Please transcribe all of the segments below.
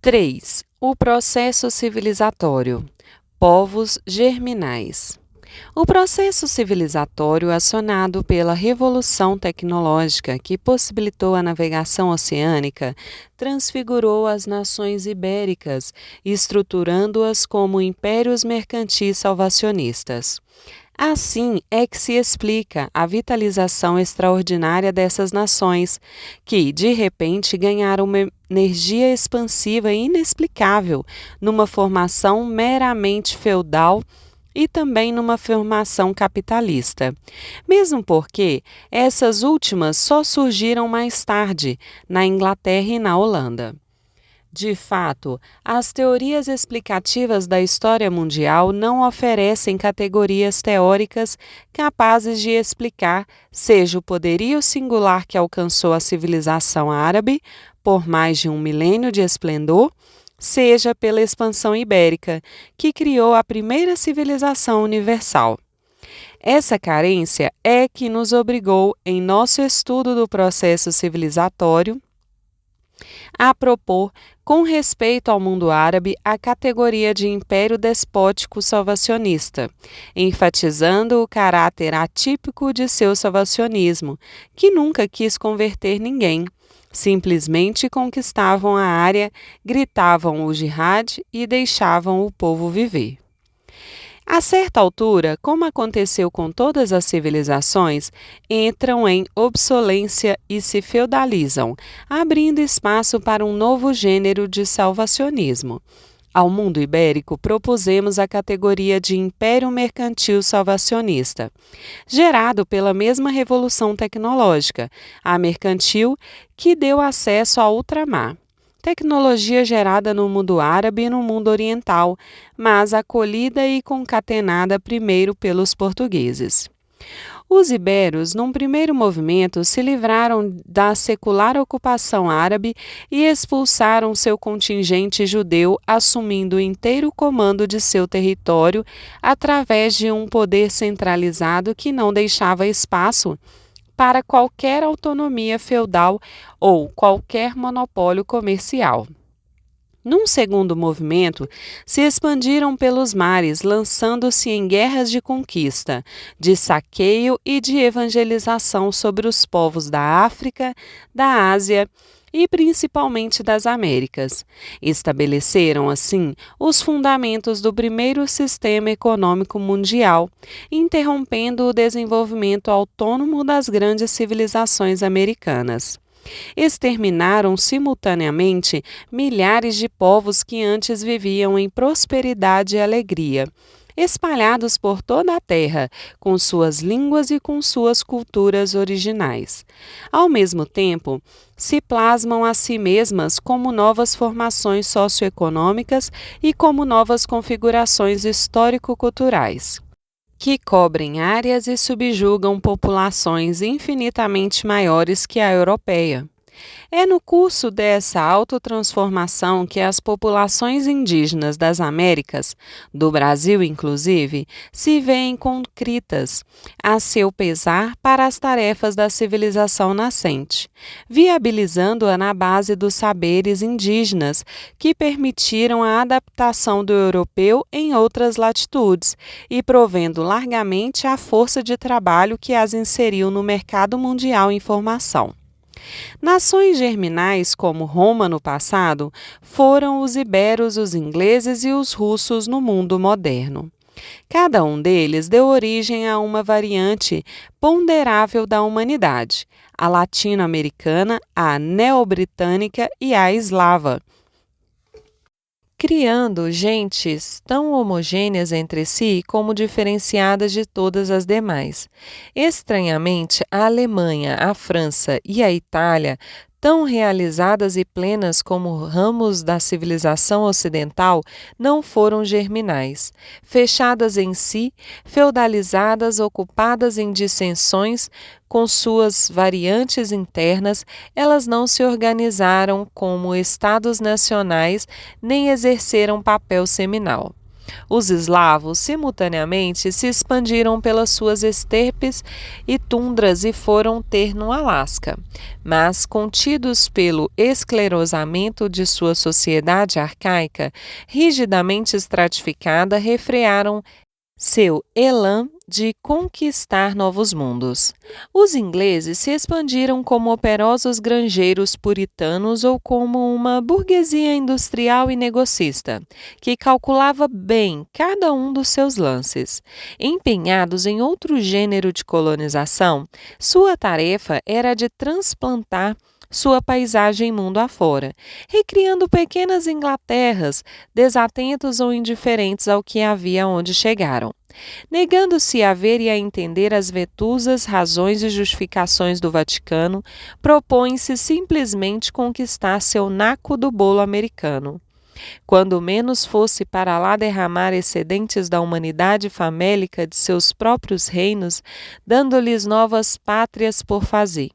3. O processo civilizatório. Povos germinais. O processo civilizatório acionado pela revolução tecnológica que possibilitou a navegação oceânica transfigurou as nações ibéricas, estruturando-as como impérios mercantis salvacionistas. Assim é que se explica a vitalização extraordinária dessas nações, que, de repente, ganharam uma energia expansiva inexplicável numa formação meramente feudal e também numa formação capitalista. Mesmo porque essas últimas só surgiram mais tarde, na Inglaterra e na Holanda. De fato, as teorias explicativas da história mundial não oferecem categorias teóricas capazes de explicar seja o poderio singular que alcançou a civilização árabe por mais de um milênio de esplendor, seja pela expansão ibérica, que criou a primeira civilização universal. Essa carência é que nos obrigou, em nosso estudo do processo civilizatório, a propor, com respeito ao mundo árabe, a categoria de império despótico salvacionista, enfatizando o caráter atípico de seu salvacionismo, que nunca quis converter ninguém. Simplesmente conquistavam a área, gritavam o jihad e deixavam o povo viver. A certa altura, como aconteceu com todas as civilizações, entram em obsolência e se feudalizam, abrindo espaço para um novo gênero de salvacionismo. Ao mundo ibérico propusemos a categoria de Império Mercantil Salvacionista, gerado pela mesma revolução tecnológica, a mercantil, que deu acesso ao ultramar. Tecnologia gerada no mundo árabe e no mundo oriental, mas acolhida e concatenada primeiro pelos portugueses. Os iberos, num primeiro movimento, se livraram da secular ocupação árabe e expulsaram seu contingente judeu, assumindo o inteiro comando de seu território através de um poder centralizado que não deixava espaço para qualquer autonomia feudal ou qualquer monopólio comercial. Num segundo movimento, se expandiram pelos mares, lançando-se em guerras de conquista, de saqueio e de evangelização sobre os povos da África, da Ásia e principalmente das Américas. Estabeleceram, assim, os fundamentos do primeiro sistema econômico mundial, interrompendo o desenvolvimento autônomo das grandes civilizações americanas. Exterminaram simultaneamente milhares de povos que antes viviam em prosperidade e alegria, espalhados por toda a terra, com suas línguas e com suas culturas originais. Ao mesmo tempo, se plasmam a si mesmas como novas formações socioeconômicas e como novas configurações histórico-culturais, que cobrem áreas e subjugam populações infinitamente maiores que a europeia. É no curso dessa autotransformação que as populações indígenas das Américas, do Brasil inclusive, se veem conscritas, a seu pesar, para as tarefas da civilização nascente, viabilizando-a na base dos saberes indígenas que permitiram a adaptação do europeu em outras latitudes e provendo largamente a força de trabalho que as inseriu no mercado mundial em formação. Nações germinais como Roma no passado foram os iberos, os ingleses e os russos no mundo moderno. Cada um deles deu origem a uma variante ponderável da humanidade, a latino-americana, a neobritânica e a eslava, criando gentes tão homogêneas entre si como diferenciadas de todas as demais. Estranhamente, a Alemanha, a França e a Itália, tão realizadas e plenas como ramos da civilização ocidental, não foram germinais. Fechadas em si, feudalizadas, ocupadas em dissensões, com suas variantes internas, elas não se organizaram como estados nacionais nem exerceram papel seminal. Os eslavos, simultaneamente, se expandiram pelas suas estepes e tundras e foram ter no Alasca, mas, contidos pelo esclerosamento de sua sociedade arcaica, rigidamente estratificada, refrearam seu elan de conquistar novos mundos. Os ingleses se expandiram como operosos granjeiros puritanos ou como uma burguesia industrial e negocista, que calculava bem cada um dos seus lances. Empenhados em outro gênero de colonização, sua tarefa era de transplantar sua paisagem mundo afora, recriando pequenas Inglaterras, desatentos ou indiferentes ao que havia onde chegaram. Negando-se a ver e a entender as vetusas razões e justificações do Vaticano, propõe-se simplesmente conquistar seu naco do bolo americano. Quando menos fosse para lá derramar excedentes da humanidade famélica de seus próprios reinos, dando-lhes novas pátrias por fazer.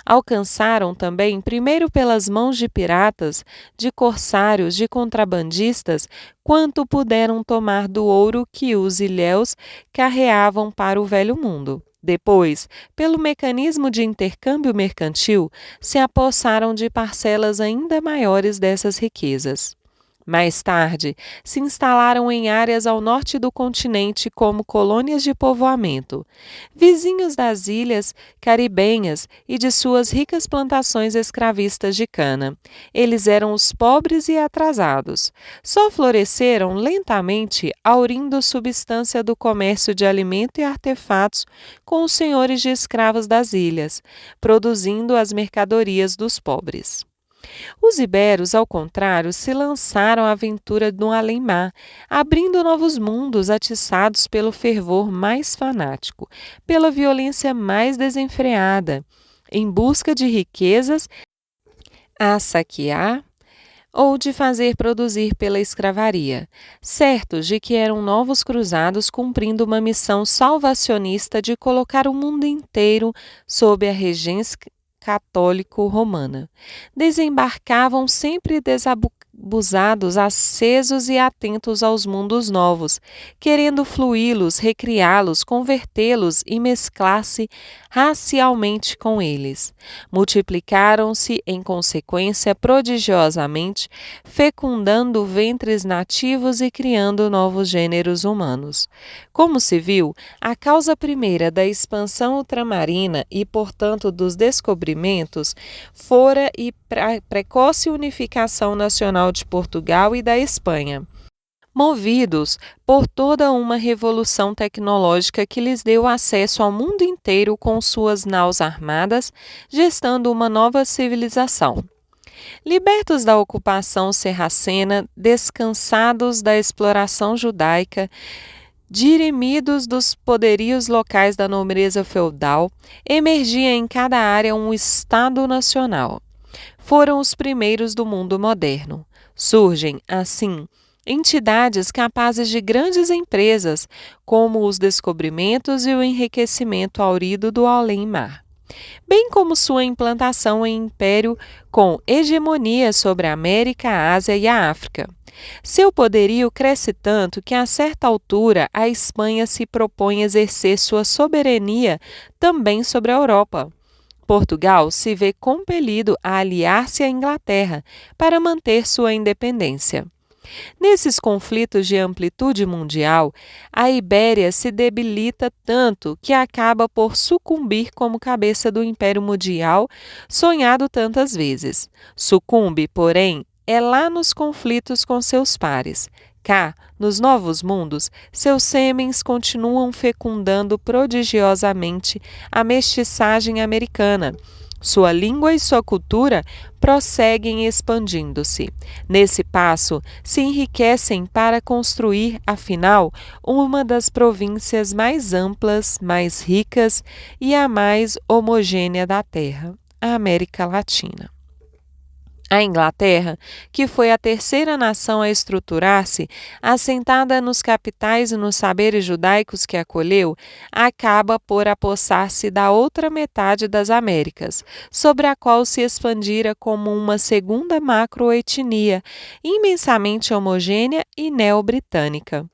Alcançaram também, primeiro pelas mãos de piratas, de corsários, de contrabandistas, quanto puderam tomar do ouro que os ilhéus carreavam para o velho mundo. Depois, pelo mecanismo de intercâmbio mercantil, se apossaram de parcelas ainda maiores dessas riquezas. Mais tarde, se instalaram em áreas ao norte do continente como colônias de povoamento, vizinhos das ilhas caribenhas e de suas ricas plantações escravistas de cana. Eles eram os pobres e atrasados. Só floresceram lentamente, aurindo substância do comércio de alimento e artefatos com os senhores de escravos das ilhas, produzindo as mercadorias dos pobres. Os iberos, ao contrário, se lançaram à aventura no além-mar, abrindo novos mundos atiçados pelo fervor mais fanático, pela violência mais desenfreada, em busca de riquezas a saquear ou de fazer produzir pela escravaria, certos de que eram novos cruzados cumprindo uma missão salvacionista de colocar o mundo inteiro sob a regência católico-romana. Desembarcavam sempre desabusados, acesos e atentos aos mundos novos, querendo fluí-los, recriá-los, convertê-los e mesclar-se racialmente com eles. Multiplicaram-se, em consequência, prodigiosamente, fecundando ventres nativos e criando novos gêneros humanos. Como se viu, a causa primeira da expansão ultramarina e, portanto, dos descobrimentos fora a precoce unificação nacional de Portugal e da Espanha, movidos por toda uma revolução tecnológica que lhes deu acesso ao mundo inteiro com suas naus armadas, gestando uma nova civilização. Libertos da ocupação sarracena, descansados da exploração judaica, dirimidos dos poderios locais da nobreza feudal, emergia em cada área um Estado nacional. Foram os primeiros do mundo moderno. Surgem, assim, entidades capazes de grandes empresas, como os descobrimentos e o enriquecimento aurido do além-mar, bem como sua implantação em império com hegemonia sobre a América, a Ásia e a África. Seu poderio cresce tanto que, a certa altura, a Espanha se propõe exercer sua soberania também sobre a Europa. Portugal se vê compelido a aliar-se à Inglaterra para manter sua independência. Nesses conflitos de amplitude mundial, a Ibéria se debilita tanto que acaba por sucumbir como cabeça do Império Mundial sonhado tantas vezes. Sucumbe, porém, é lá nos conflitos com seus pares. Cá, nos novos mundos, seus sêmens continuam fecundando prodigiosamente a mestiçagem americana. Sua língua e sua cultura prosseguem expandindo-se. Nesse passo, se enriquecem para construir, afinal, uma das províncias mais amplas, mais ricas e a mais homogênea da Terra, a América Latina. A Inglaterra, que foi a terceira nação a estruturar-se, assentada nos capitais e nos saberes judaicos que acolheu, acaba por apossar-se da outra metade das Américas, sobre a qual se expandira como uma segunda macroetnia, imensamente homogênea e neo-britânica.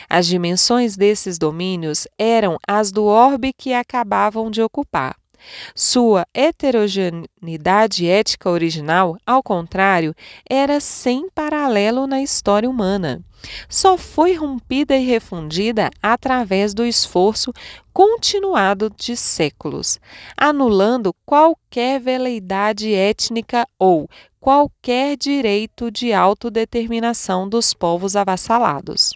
As dimensões desses domínios eram as do orbe que acabavam de ocupar. Sua heterogeneidade ética original, ao contrário, era sem paralelo na história humana. Só foi rompida e refundida através do esforço continuado de séculos, anulando qualquer veleidade étnica ou qualquer direito de autodeterminação dos povos avassalados.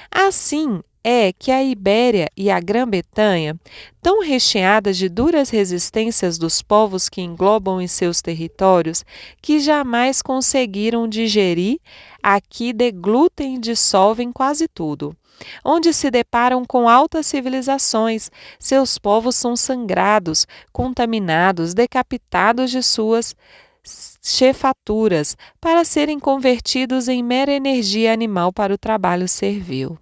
Assim é que a Ibéria e a Grã-Bretanha, tão recheadas de duras resistências dos povos que englobam em seus territórios, que jamais conseguiram digerir, aqui deglutem e dissolvem quase tudo. Onde se deparam com altas civilizações, seus povos são sangrados, contaminados, decapitados de suas chefaturas, para serem convertidos em mera energia animal para o trabalho servil.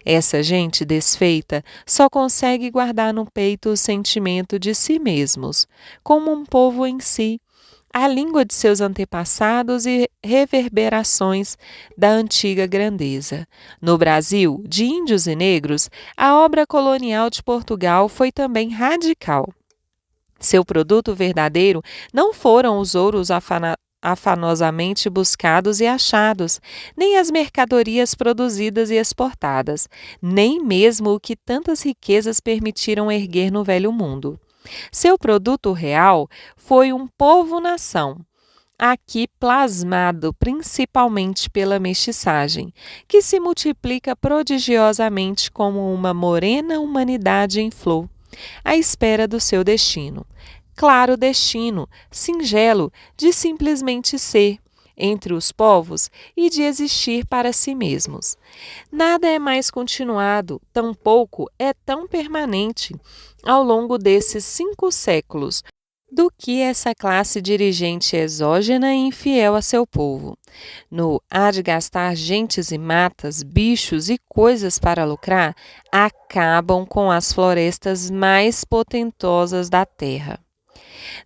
Essa gente desfeita só consegue guardar no peito o sentimento de si mesmos, como um povo em si, a língua de seus antepassados e reverberações da antiga grandeza. No Brasil, de índios e negros, a obra colonial de Portugal foi também radical. Seu produto verdadeiro não foram os ouros afanosamente buscados e achados, nem as mercadorias produzidas e exportadas, nem mesmo o que tantas riquezas permitiram erguer no velho mundo. Seu produto real foi um povo-nação, aqui plasmado principalmente pela mestiçagem, que se multiplica prodigiosamente como uma morena humanidade em flor, à espera do seu destino. Claro destino, singelo, de simplesmente ser entre os povos e de existir para si mesmos. Nada é mais continuado, tampouco é tão permanente ao longo desses 5 séculos do que essa classe dirigente exógena e infiel a seu povo. No há de gastar gentes e matas, bichos e coisas para lucrar, acabam com as florestas mais potentosas da terra.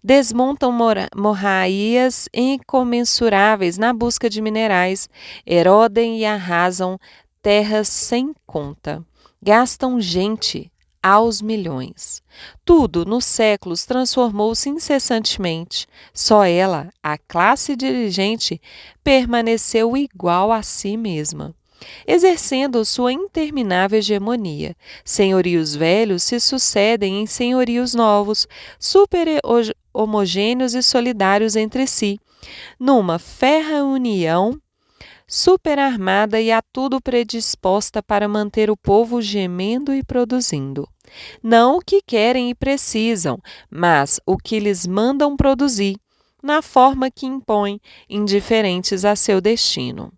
Desmontam morrarias incomensuráveis na busca de minerais, erodem e arrasam terras sem conta, gastam gente aos milhões. Tudo nos séculos transformou-se incessantemente. Só ela, a classe dirigente, permaneceu igual a si mesma, exercendo sua interminável hegemonia. Senhorios velhos se sucedem em senhorios novos, super homogêneos e solidários entre si, numa férrea união superarmada e a tudo predisposta para manter o povo gemendo e produzindo. Não o que querem e precisam, mas o que lhes mandam produzir, na forma que impõem, indiferentes a seu destino.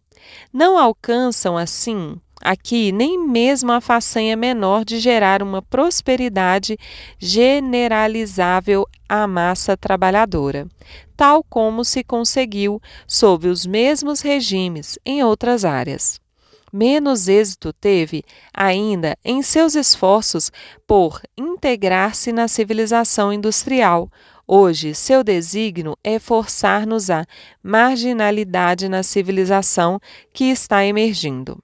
Não alcançam, assim, aqui nem mesmo a façanha menor de gerar uma prosperidade generalizável à massa trabalhadora, tal como se conseguiu sob os mesmos regimes em outras áreas. Menos êxito teve, ainda, em seus esforços por integrar-se na civilização industrial. Hoje, seu desígnio é forçar-nos à marginalidade na civilização que está emergindo.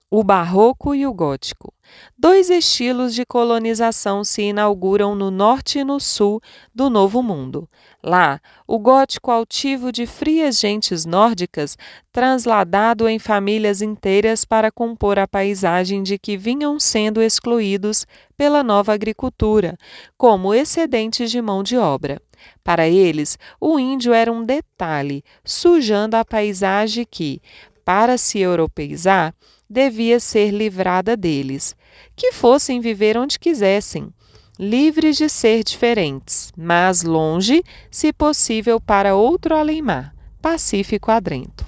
O barroco e o gótico. 2 estilos de colonização se inauguram no norte e no sul do Novo Mundo. Lá, o gótico altivo de frias gentes nórdicas, trasladado em famílias inteiras para compor a paisagem de que vinham sendo excluídos pela nova agricultura, como excedentes de mão de obra. Para eles, o índio era um detalhe, sujando a paisagem que, para se europeizar, devia ser livrada deles, que fossem viver onde quisessem, livres de ser diferentes, mas longe, se possível, para outro além-mar, pacífico adrento.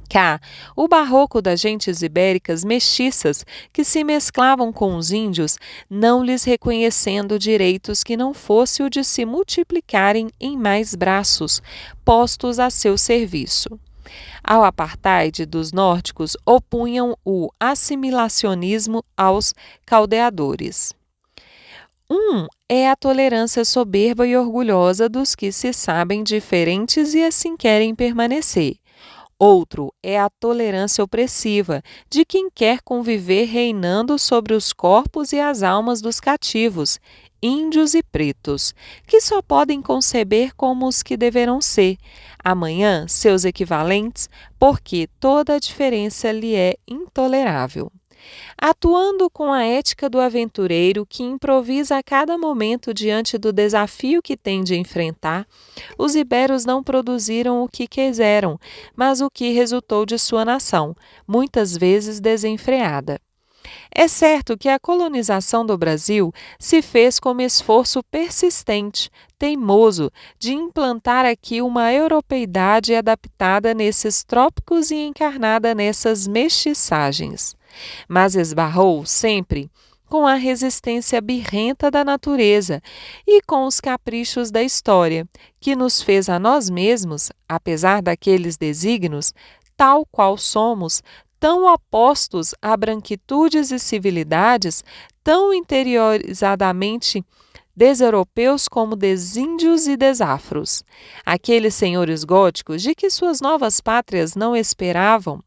K. O barroco das gentes ibéricas mestiças que se mesclavam com os índios, não lhes reconhecendo direitos que não fosse o de se multiplicarem em mais braços, postos a seu serviço. Ao apartheid dos nórdicos, opunham o assimilacionismo aos caldeadores. É a tolerância soberba e orgulhosa dos que se sabem diferentes e assim querem permanecer. Outro é a tolerância opressiva, de quem quer conviver reinando sobre os corpos e as almas dos cativos, índios e pretos, que só podem conceber como os que deverão ser, amanhã seus equivalentes, porque toda a diferença lhe é intolerável. Atuando com a ética do aventureiro que improvisa a cada momento diante do desafio que tem de enfrentar, os iberos não produziram o que quiseram, mas o que resultou de sua nação, muitas vezes desenfreada. É certo que a colonização do Brasil se fez como esforço persistente, teimoso, de implantar aqui uma europeidade adaptada nesses trópicos e encarnada nessas mestiçagens. Mas esbarrou sempre com a resistência birrenta da natureza e com os caprichos da história, que nos fez a nós mesmos, apesar daqueles desígnios, tal qual somos, tão opostos a branquitudes e civilidades, tão interiorizadamente deseuropeus como desíndios e desafros. Aqueles senhores góticos de que suas novas pátrias não esperavam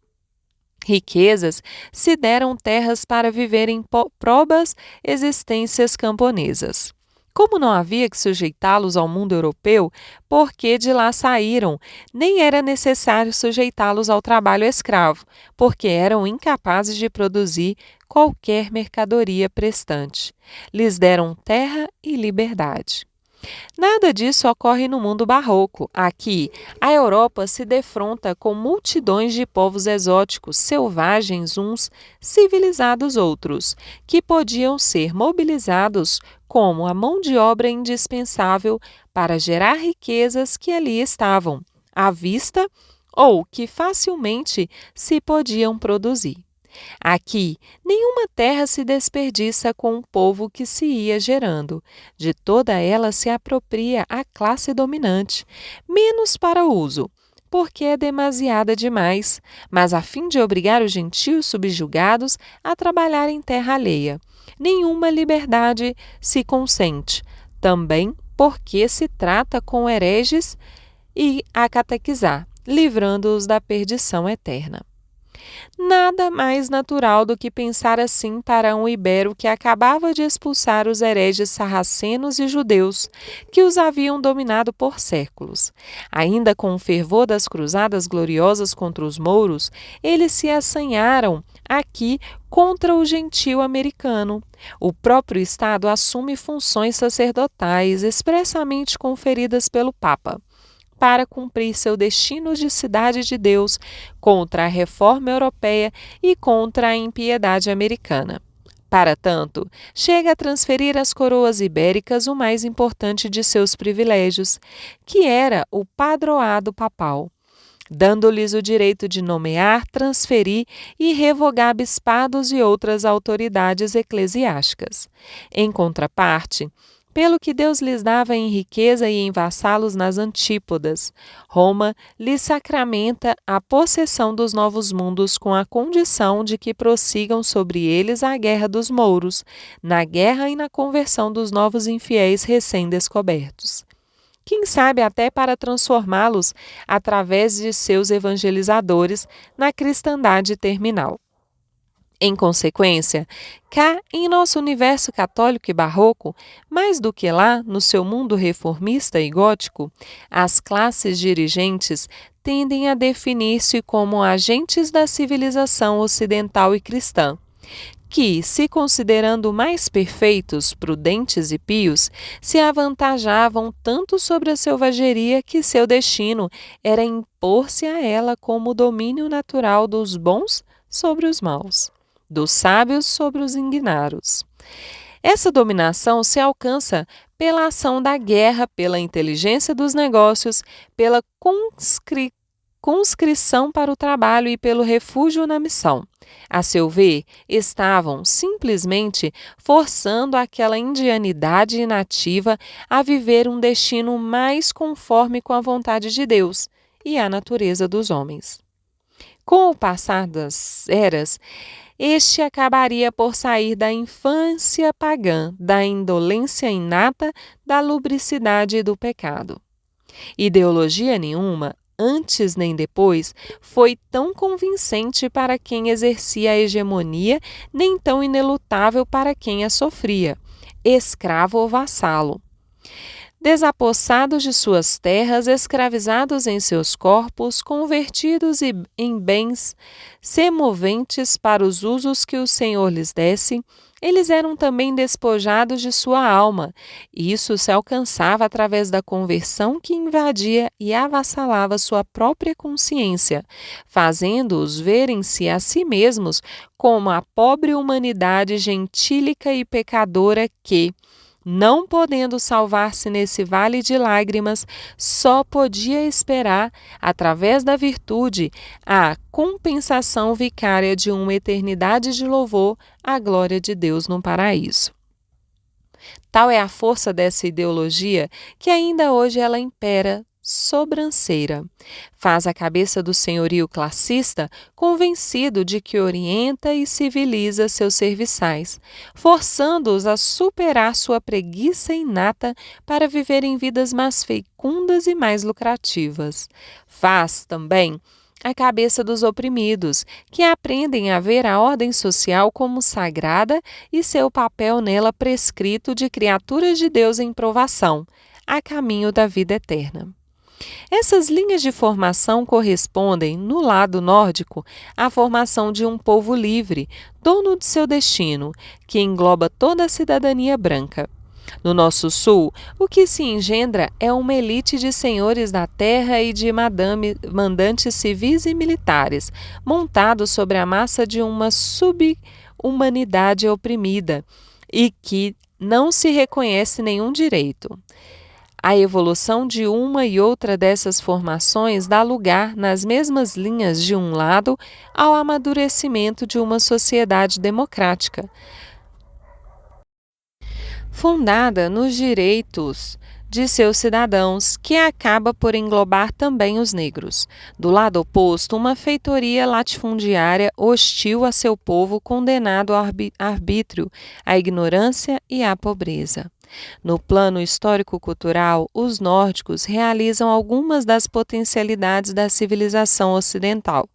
riquezas, se deram terras para viverem probas existências camponesas. Como não havia que sujeitá-los ao mundo europeu, porque de lá saíram, nem era necessário sujeitá-los ao trabalho escravo, porque eram incapazes de produzir qualquer mercadoria prestante. Lhes deram terra e liberdade. Nada disso ocorre no mundo barroco. Aqui, a Europa se defronta com multidões de povos exóticos, selvagens uns, civilizados outros, que podiam ser mobilizados como a mão de obra indispensável para gerar riquezas que ali estavam, à vista ou que facilmente se podiam produzir. Aqui, nenhuma terra se desperdiça com o povo que se ia gerando. De toda ela se apropria a classe dominante, menos para uso, porque é demasiada demais, mas a fim de obrigar os gentios subjugados a trabalhar em terra alheia. Nenhuma liberdade se consente, também porque se trata com hereges e a catequizar, livrando-os da perdição eterna. Nada mais natural do que pensar assim para um ibero que acabava de expulsar os hereges sarracenos e judeus, que os haviam dominado por séculos. Ainda com o fervor das cruzadas gloriosas contra os mouros, eles se assanharam aqui contra o gentio americano. O próprio Estado assume funções sacerdotais expressamente conferidas pelo Papa, para cumprir seu destino de cidade de Deus contra a reforma europeia e contra a impiedade americana. Para tanto, chega a transferir às coroas ibéricas o mais importante de seus privilégios, que era o padroado papal, dando-lhes o direito de nomear, transferir e revogar bispados e outras autoridades eclesiásticas. Em contraparte, pelo que Deus lhes dava em riqueza e em vassalos nas antípodas, Roma lhes sacramenta a possessão dos novos mundos com a condição de que prossigam sobre eles a guerra dos mouros, na guerra e na conversão dos novos infiéis recém-descobertos. Quem sabe até para transformá-los, através de seus evangelizadores, na cristandade terminal. Em consequência, cá em nosso universo católico e barroco, mais do que lá no seu mundo reformista e gótico, as classes dirigentes tendem a definir-se como agentes da civilização ocidental e cristã, que, se considerando mais perfeitos, prudentes e pios, se avantajavam tanto sobre a selvageria que seu destino era impor-se a ela como o domínio natural dos bons sobre os maus, dos sábios sobre os ignaros. Essa dominação se alcança pela ação da guerra, pela inteligência dos negócios, pela conscrição para o trabalho e pelo refúgio na missão. A seu ver, estavam simplesmente forçando aquela indianidade inativa a viver um destino mais conforme com a vontade de Deus e a natureza dos homens. Com o passar das eras, este acabaria por sair da infância pagã, da indolência inata, da lubricidade e do pecado. Ideologia nenhuma, antes nem depois, foi tão convincente para quem exercia a hegemonia, nem tão inelutável para quem a sofria, escravo ou vassalo. Desapossados de suas terras, escravizados em seus corpos, convertidos em bens semoventes para os usos que o Senhor lhes desse, eles eram também despojados de sua alma. Isso se alcançava através da conversão que invadia e avassalava sua própria consciência, fazendo-os verem-se a si mesmos como a pobre humanidade gentílica e pecadora que, não podendo salvar-se nesse vale de lágrimas, só podia esperar, através da virtude, a compensação vicária de uma eternidade de louvor à glória de Deus no paraíso. Tal é a força dessa ideologia que ainda hoje ela impera sobranceira. Faz a cabeça do senhorio classista convencido de que orienta e civiliza seus serviçais, forçando-os a superar sua preguiça inata para viverem vidas mais fecundas e mais lucrativas. Faz também a cabeça dos oprimidos, que aprendem a ver a ordem social como sagrada e seu papel nela prescrito de criaturas de Deus em provação, a caminho da vida eterna. Essas linhas de formação correspondem, no lado nórdico, à formação de um povo livre, dono de seu destino, que engloba toda a cidadania branca. No nosso sul, o que se engendra é uma elite de senhores da terra e de mandantes civis e militares, montados sobre a massa de uma subhumanidade oprimida e que não se reconhece nenhum direito. A evolução de uma e outra dessas formações dá lugar, nas mesmas linhas de um lado, ao amadurecimento de uma sociedade democrática, fundada nos direitos de seus cidadãos, que acaba por englobar também os negros. Do lado oposto, uma feitoria latifundiária hostil a seu povo, condenado ao arbítrio, à ignorância e à pobreza. No plano histórico-cultural, os nórdicos realizam algumas das potencialidades da civilização ocidental,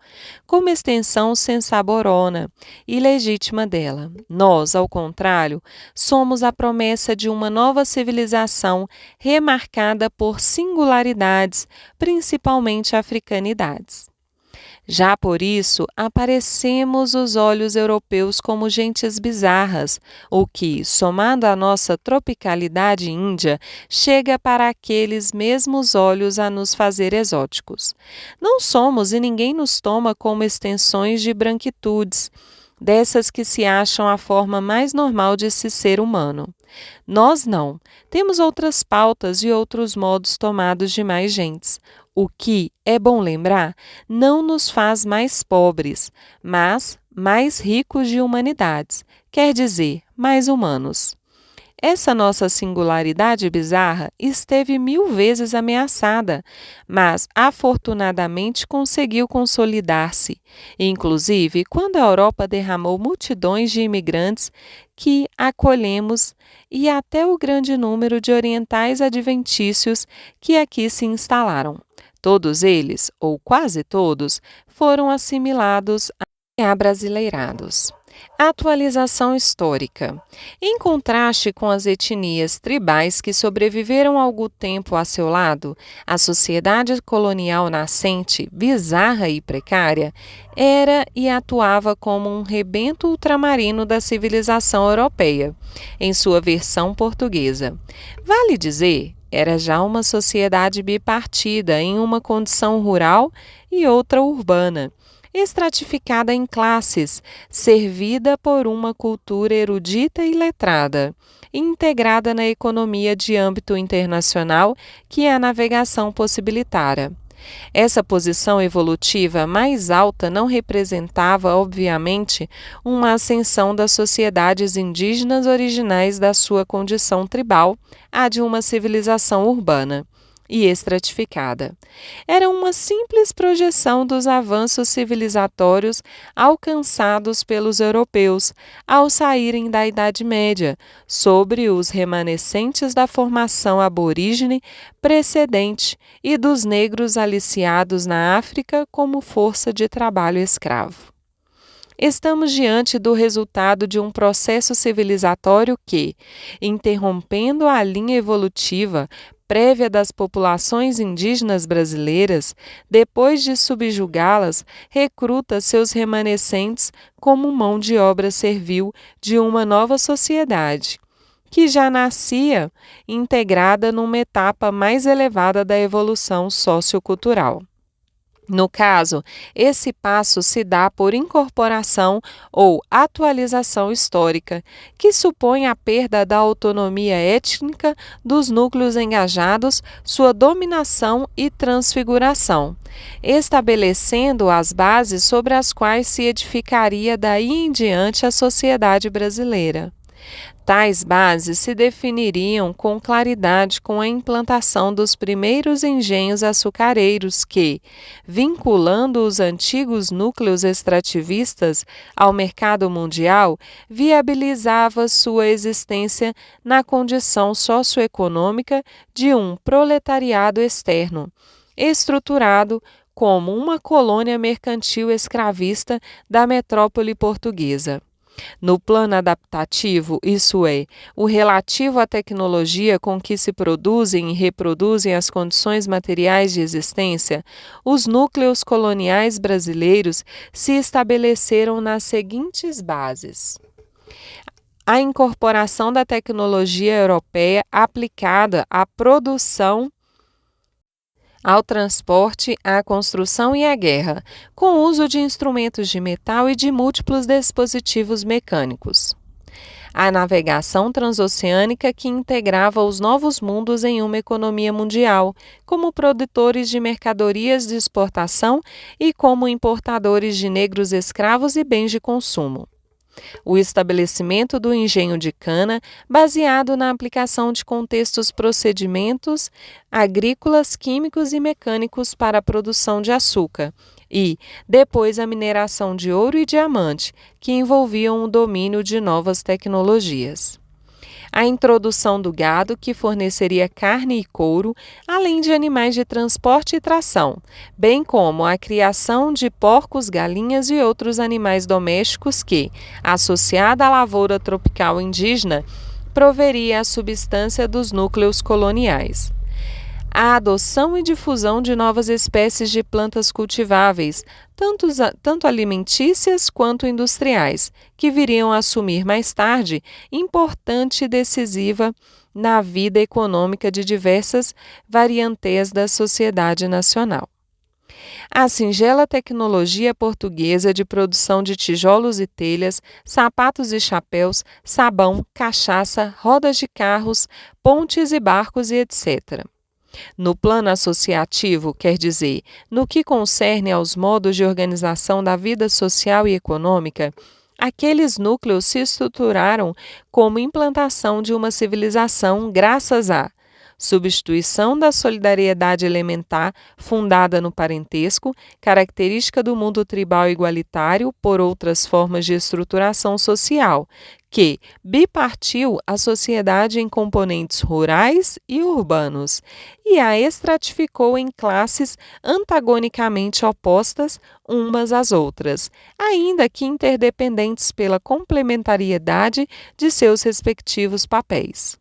como extensão sensaborona e legítima dela. Nós, ao contrário, somos a promessa de uma nova civilização remarcada por singularidades, principalmente africanidades. Já por isso, aparecemos os olhos europeus como gentes bizarras, o que, somado à nossa tropicalidade índia, chega para aqueles mesmos olhos a nos fazer exóticos. Não somos e ninguém nos toma como extensões de branquitudes, dessas que se acham a forma mais normal de se ser humano. Nós não. Temos outras pautas e outros modos tomados de mais gentes. O que, é bom lembrar, não nos faz mais pobres, mas mais ricos de humanidades, quer dizer, mais humanos. Essa nossa singularidade bizarra esteve 1000 vezes ameaçada, mas afortunadamente conseguiu consolidar-se, inclusive quando a Europa derramou multidões de imigrantes que acolhemos e até o grande número de orientais adventícios que aqui se instalaram. Todos eles, ou quase todos, foram assimilados e abrasileirados. Atualização histórica. Em contraste com as etnias tribais que sobreviveram algum tempo a seu lado, a sociedade colonial nascente, bizarra e precária, era e atuava como um rebento ultramarino da civilização europeia, em sua versão portuguesa. Vale dizer, era já uma sociedade bipartida em uma condição rural e outra urbana, estratificada em classes, servida por uma cultura erudita e letrada, integrada na economia de âmbito internacional que a navegação possibilitara. Essa posição evolutiva mais alta não representava, obviamente, uma ascensão das sociedades indígenas originais da sua condição tribal à de uma civilização urbana e estratificada. Era uma simples projeção dos avanços civilizatórios alcançados pelos europeus ao saírem da Idade Média, sobre os remanescentes da formação aborígene precedente e dos negros aliciados na África como força de trabalho escravo. Estamos diante do resultado de um processo civilizatório que, interrompendo a linha evolutiva prévia das populações indígenas brasileiras, depois de subjugá-las, recruta seus remanescentes como mão de obra servil de uma nova sociedade, que já nascia integrada numa etapa mais elevada da evolução sociocultural. No caso, esse passo se dá por incorporação ou atualização histórica, que supõe a perda da autonomia étnica dos núcleos engajados, sua dominação e transfiguração, estabelecendo as bases sobre as quais se edificaria daí em diante a sociedade brasileira. Tais bases se definiriam com claridade com a implantação dos primeiros engenhos açucareiros que, vinculando os antigos núcleos extrativistas ao mercado mundial, viabilizava sua existência na condição socioeconômica de um proletariado externo, estruturado como uma colônia mercantil escravista da metrópole portuguesa. No plano adaptativo, isso é, o relativo à tecnologia com que se produzem e reproduzem as condições materiais de existência, os núcleos coloniais brasileiros se estabeleceram nas seguintes bases: a incorporação da tecnologia europeia aplicada à produção, ao transporte, à construção e à guerra, com o uso de instrumentos de metal e de múltiplos dispositivos mecânicos. A navegação transoceânica que integrava os novos mundos em uma economia mundial, como produtores de mercadorias de exportação e como importadores de negros escravos e bens de consumo. O estabelecimento do engenho de cana, baseado na aplicação de procedimentos agrícolas, químicos e mecânicos para a produção de açúcar, e, depois, a mineração de ouro e diamante, que envolviam o domínio de novas tecnologias. A introdução do gado, que forneceria carne e couro, além de animais de transporte e tração, bem como a criação de porcos, galinhas e outros animais domésticos que, associada à lavoura tropical indígena, proveria a substância dos núcleos coloniais. A adoção e difusão de novas espécies de plantas cultiváveis, tanto alimentícias quanto industriais, que viriam a assumir mais tarde importante e decisiva na vida econômica de diversas variantes da sociedade nacional. A singela tecnologia portuguesa de produção de tijolos e telhas, sapatos e chapéus, sabão, cachaça, rodas de carros, pontes e barcos e etc. No plano associativo, quer dizer, no que concerne aos modos de organização da vida social e econômica, aqueles núcleos se estruturaram como implantação de uma civilização graças à substituição da solidariedade elementar fundada no parentesco, característica do mundo tribal igualitário, por outras formas de estruturação social, que bipartiu a sociedade em componentes rurais e urbanos e a estratificou em classes antagonicamente opostas umas às outras, ainda que interdependentes pela complementariedade de seus respectivos papéis.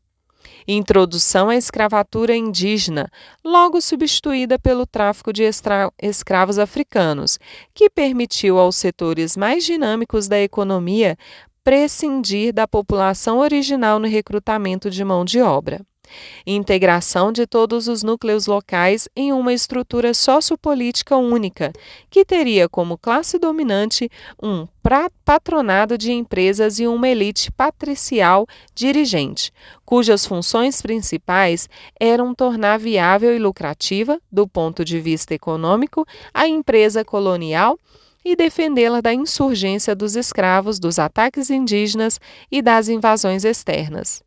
Introdução à escravatura indígena, logo substituída pelo tráfico de escravos africanos, que permitiu aos setores mais dinâmicos da economia prescindir da população original no recrutamento de mão de obra. Integração de todos os núcleos locais em uma estrutura sociopolítica única, que teria como classe dominante um patronado de empresas e uma elite patricial dirigente, cujas funções principais eram tornar viável e lucrativa, do ponto de vista econômico, a empresa colonial e defendê-la da insurgência dos escravos, dos ataques indígenas e das invasões externas.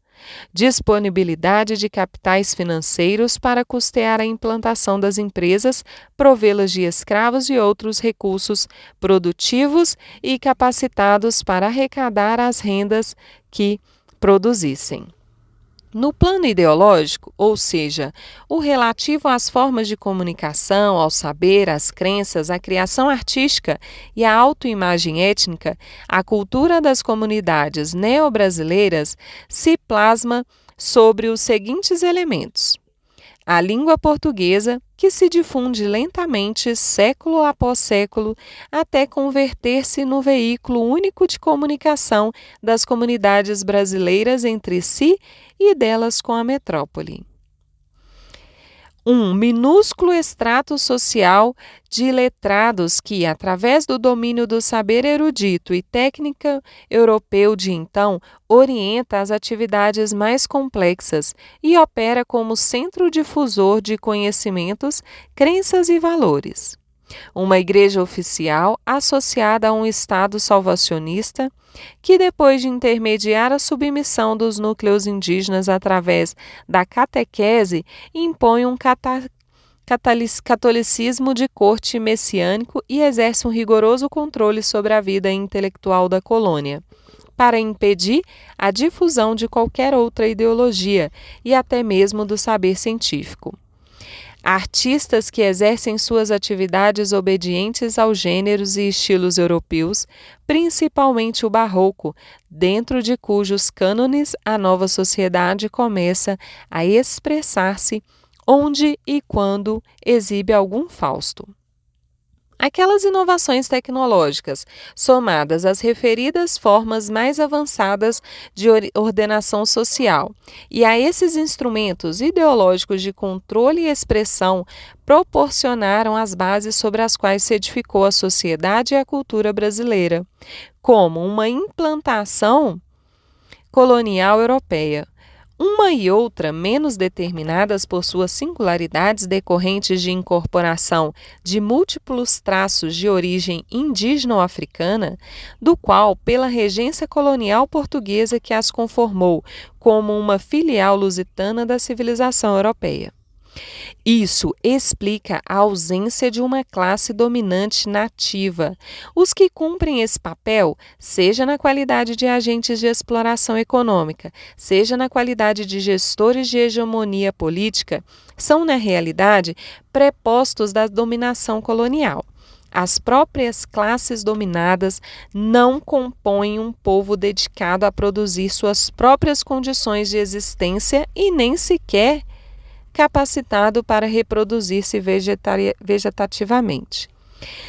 Disponibilidade de capitais financeiros para custear a implantação das empresas, provê-las de escravos e outros recursos produtivos e capacitados para arrecadar as rendas que produzissem. No plano ideológico, ou seja, o relativo às formas de comunicação, ao saber, às crenças, à criação artística e à autoimagem étnica, a cultura das comunidades neo-brasileiras se plasma sobre os seguintes elementos: a língua portuguesa, que se difunde lentamente, século após século, até converter-se no veículo único de comunicação das comunidades brasileiras entre si e delas com a metrópole. Um minúsculo extrato social de letrados que, através do domínio do saber erudito e técnica europeu de então, orienta as atividades mais complexas e opera como centro difusor de conhecimentos, crenças e valores. Uma igreja oficial associada a um Estado salvacionista que, depois de intermediar a submissão dos núcleos indígenas através da catequese, impõe um catolicismo de corte messiânico e exerce um rigoroso controle sobre a vida intelectual da colônia, para impedir a difusão de qualquer outra ideologia e até mesmo do saber científico. Artistas que exercem suas atividades obedientes aos gêneros e estilos europeus, principalmente o barroco, dentro de cujos cânones a nova sociedade começa a expressar-se onde e quando exibe algum Fausto. Aquelas inovações tecnológicas, somadas às referidas formas mais avançadas de ordenação social e a esses instrumentos ideológicos de controle e expressão, proporcionaram as bases sobre as quais se edificou a sociedade e a cultura brasileira, como uma implantação colonial europeia. Uma e outra menos determinadas por suas singularidades decorrentes de incorporação de múltiplos traços de origem indígena ou africana, do qual, pela regência colonial portuguesa que as conformou como uma filial lusitana da civilização europeia. Isso explica a ausência de uma classe dominante nativa. Os que cumprem esse papel, seja na qualidade de agentes de exploração econômica, seja na qualidade de gestores de hegemonia política, são, na realidade, prepostos da dominação colonial. As próprias classes dominadas não compõem um povo dedicado a produzir suas próprias condições de existência e nem sequer capacitado para reproduzir-se vegetativamente.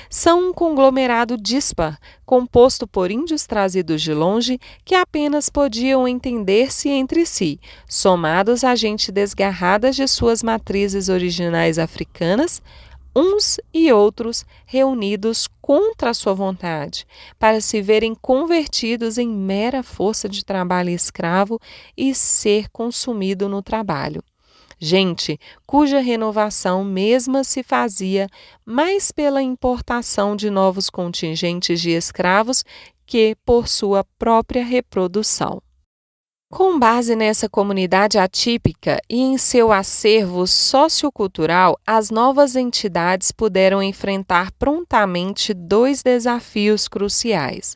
São um conglomerado dispar, composto por índios trazidos de longe, que apenas podiam entender-se entre si, somados a gente desgarrada de suas matrizes originais africanas, uns e outros reunidos contra a sua vontade, para se verem convertidos em mera força de trabalho escravo e ser consumido no trabalho. Gente cuja renovação mesma se fazia mais pela importação de novos contingentes de escravos que por sua própria reprodução. Com base nessa comunidade atípica e em seu acervo sociocultural, as novas entidades puderam enfrentar prontamente dois desafios cruciais.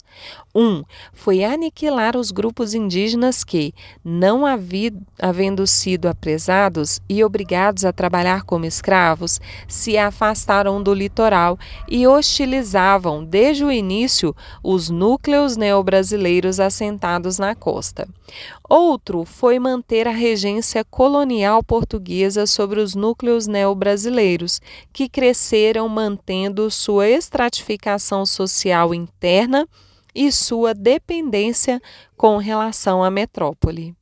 Foi aniquilar os grupos indígenas que, não havendo sido apresados e obrigados a trabalhar como escravos, se afastaram do litoral e hostilizavam desde o início os núcleos neobrasileiros assentados na costa. Outro foi manter a regência colonial portuguesa sobre os núcleos neobrasileiros, que cresceram mantendo sua estratificação social interna e sua dependência com relação à metrópole.